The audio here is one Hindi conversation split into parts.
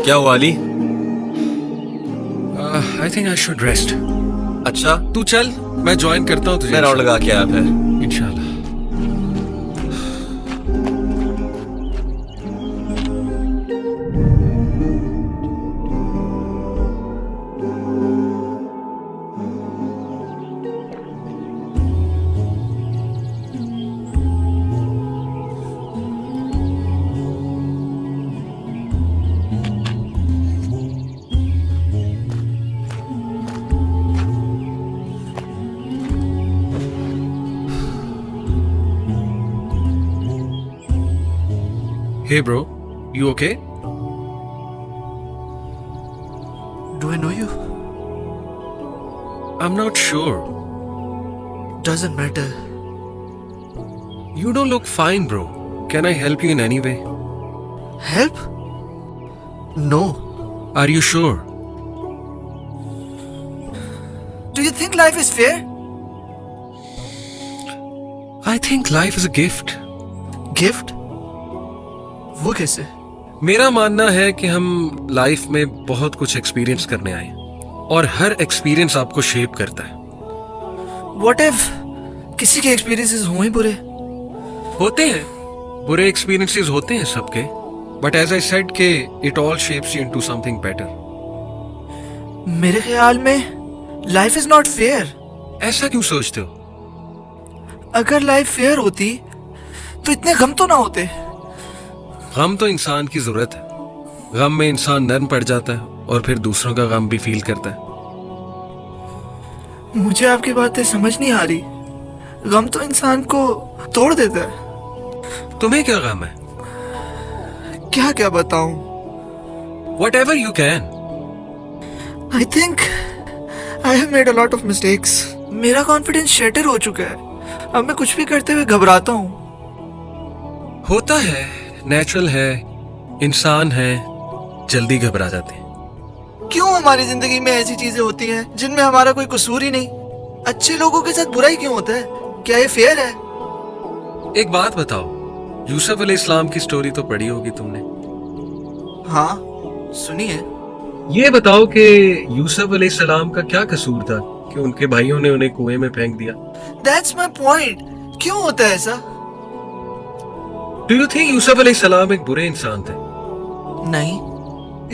क्या हुआ Ali? I think I should rest. अच्छा, तू चल, मैं ज्वाइन करता हूँ तुझे। मैं राउंड लगा के आया फिर। इंशाल्लाह। Hey bro, you okay? Do I know you? I'm not sure. Doesn't matter. You don't look fine, bro. Can I help you in any way? Help? No. Are you sure? Do you think life is fair? I think life is a gift. Gift? वो कैसे? मेरा मानना है कि हम लाइफ में बहुत कुछ एक्सपीरियंस करने आए हैं और हर एक्सपीरियंस आपको शेप करता है। What if किसी के एक्सपीरियंसेस हुए ही बुरे? होते हैं, बुरे एक्सपीरियंसेस होते हैं सबके, बट एज आई सेड के it all shapes you into something better. मेरे ख्याल में लाइफ इज नॉट फेयर। ऐसा क्यों सोचते हो? अगर लाइफ फेयर होती तो इतने गम तो ना होते। गम तो इंसान की जरूरत है। गम में इंसान नर्म पड़ जाता है और फिर दूसरों का गम भी फील करता है। मुझे आपकी बातें समझ नहीं आ रही। गम तो इंसान को तोड़ देता है। तुम्हें क्या गम है? क्या क्या बताऊं? Whatever you can. I think I have made a lot of mistakes. मेरा कॉन्फिडेंस शैटर हो चुका है। अब मैं कुछ भी करते हुए घबराता हूँ। होता है, नेचुरल है, इंसान है, जल्दी घबरा जाते हैं। क्यों हमारी जिंदगी में ऐसी चीजें होती हैं जिनमें हमारा कोई कसूर ही नहीं? अच्छे लोगों के साथ बुरा ही क्यों होता है? क्या ये फेयर है? एक बात बताओ, यूसुफ अलैहिस्सलाम की स्टोरी तो पढ़ी होगी तुमने। हाँ, सुनिए। ये बताओ कि यूसुफ अलैहिस्सलाम का क्या कसूर था कि उनके भाइयों ने उन्हें कुएं में फेंक दिया? That's my point. क्यों होता है ऐसा? डू यू थिंक यूसुफ अलैहिस्सलाम एक बुरे इंसान थे? नहीं,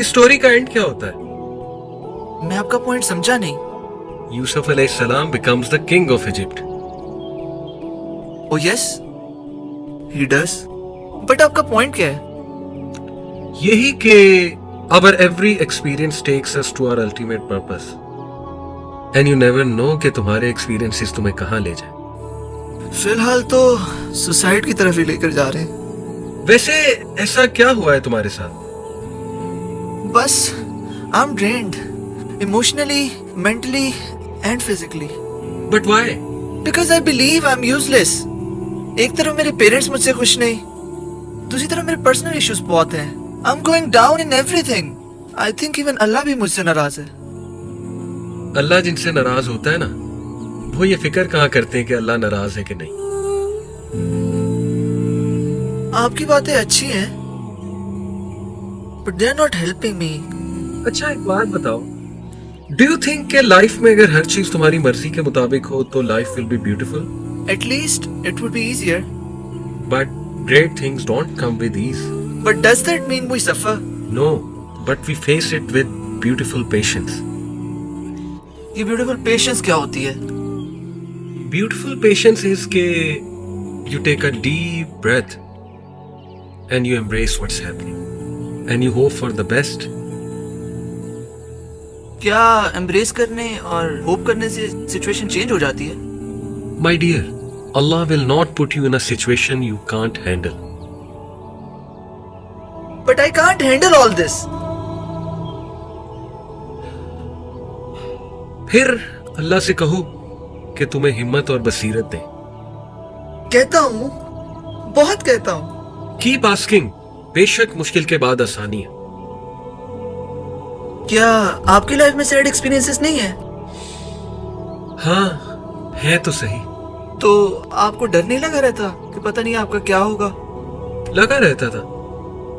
इस स्टोरी का एंड क्या होता है? मैं आपका पॉइंट समझा नहीं। यूसुफ अलैहिस्सलाम becomes the king of Egypt. O yes, he does. But आपका पॉइंट क्या है? यही कि our every experience takes us to our ultimate purpose and you never know कि तुम्हारे experiences तुम्हें कहाँ ले जाए। फिलहाल तो सुसाइड की तरफ ही लेकर जा रहे हैं। वैसे ऐसा क्या हुआ है तुम्हारे साथ? बस I am drained emotionally, mentally and physically. But why? Because I believe I am useless. एक तरफ मेरे पेरेंट्स मुझसे खुश नहीं, दूसरी तरफ मेरे पर्सनल इश्यूज बहुत हैं। I am going down in everything. I think even Allah भी मुझसे नाराज है। अल्लाह जिनसे नाराज होता है ना, वो ये फिक्र कहाँ करते हैं कि अल्लाह नाराज है कि नहीं। आपकी बातें अच्छी हैं, but they are not helping me. अच्छा एक बात बताओ, डू यू थिंक कि लाइफ में अगर हर चीज तुम्हारी मर्जी के मुताबिक हो तो life will be beautiful? At least it would be easier. But great things don't come with ease. But does that mean we suffer? No, but we face it with beautiful patience. ये ब्यूटीफुल पेशेंस क्या होती है? Beautiful patience is कि you take a deep breath and you embrace what's happening and you hope for the best. क्या एम्ब्रेस करने और होप करने से सिचुएशन चेंज हो जाती है? My dear, Allah will not put you in a situation you can't handle. But I can't handle all this. फिर अल्लाह से कहो कि तुम्हें हिम्मत और बसीरत दे। कहता हूँ, बहुत कहता हूँ। Keep asking. बेशक मुश्किल के बाद आसानी है। क्या आपकी लाइफ में सैड एक्सपीरियंसेस नहीं है? हाँ, है तो सही। तो आपको डर नहीं लगा रहता कि पता नहीं आपका क्या होगा? लगा रहता था,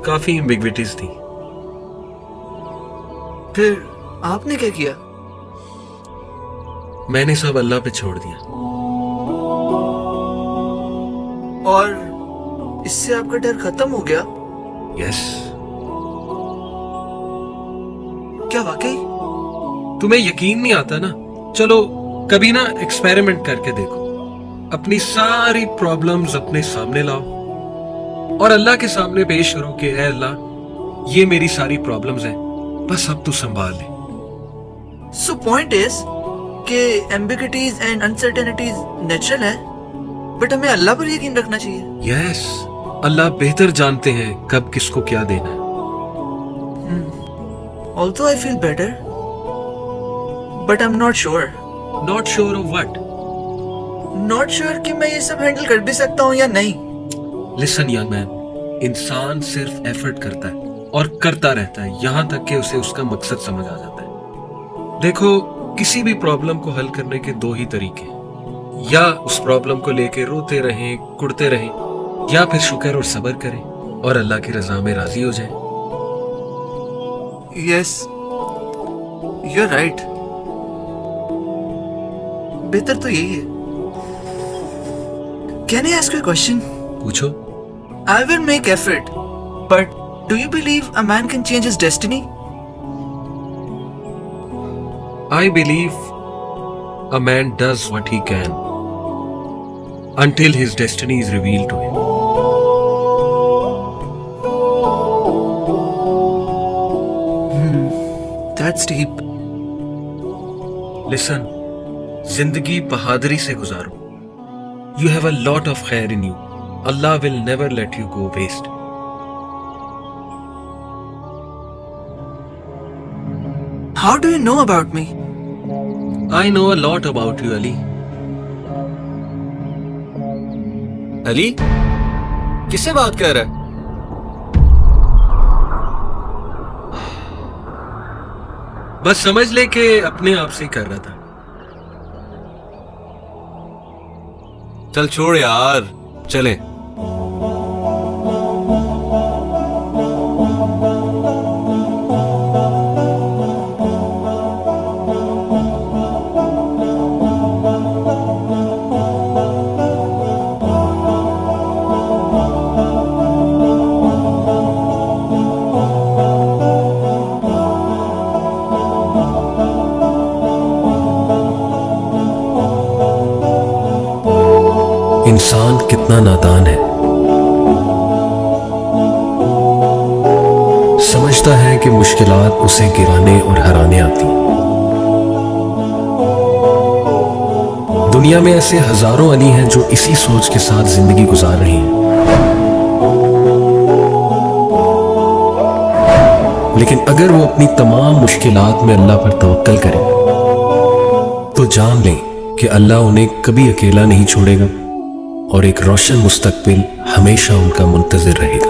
काफी एम्बिग्विटीज थी। फिर आपने क्या किया? मैंने सब अल्लाह पे छोड़ दिया। और इससे आपका डर खत्म हो गया? यस। क्या वाकई? तुम्हें यकीन नहीं आता ना? चलो कभी ना एक्सपेरिमेंट करके देखो। अपनी सारी प्रॉब्लम्स अपने सामने लाओ और अल्लाह के सामने पेश करो कि ऐ अल्लाह, ये मेरी सारी प्रॉब्लम्स हैं, बस अब तू संभाल ले। सो पॉइंट इज कि एम्बिग्युइटीज एंड अनसर्टेनिटीज नेचुरल है, बट हमें अल्लाह पर यकीन रखना चाहिए। यस, अल्लाह बेहतर जानते हैं कब किसको क्या देना है। Also I feel better, but I am not sure. Not sure of what? Not sure कि मैं ये सब हैंडल कर भी सकता हूँ या नहीं। लिसन यंग मैन, इंसान सिर्फ एफर्ट करता है और करता रहता है यहां तक कि उसे उसका मकसद समझ आ जाता है। देखो, किसी भी प्रॉब्लम को हल करने के दो ही तरीके हैं, या उस प्रॉब्लम को लेके रोते रहें, कुड़ते रहें, या फिर शुक्र और सब्र करें और अल्लाह की रजा में राजी हो जाएं। Yes, you are right. बेहतर तो यही है। Can I ask you a question? पूछो। I will make effort, but do you believe a man can change his destiny? I believe a man does what he can until his destiny is revealed to him. That's deep. Listen, जिंदगी बहादुरी से गुजारो। You have a lot of khair in you. Allah will never let you go waste. How do you know about me? I know a lot about you, Ali. Ali, किससे बात कर रहा है? बस समझ ले कि अपने आप से कर रहा था। चल छोड़ यार, चले। इंसान कितना नादान है, समझता है कि मुश्किलात उसे गिराने और हराने आती हैं। दुनिया में ऐसे हजारों अली हैं जो इसी सोच के साथ जिंदगी गुजार रही हैं। लेकिन अगर वो अपनी तमाम मुश्किलात में अल्लाह पर तवक्कल करें तो जान लें कि अल्लाह उन्हें कभी अकेला नहीं छोड़ेगा और एक रोशन मुस्तकबिल हमेशा उनका मुंतज़िर रहेगा।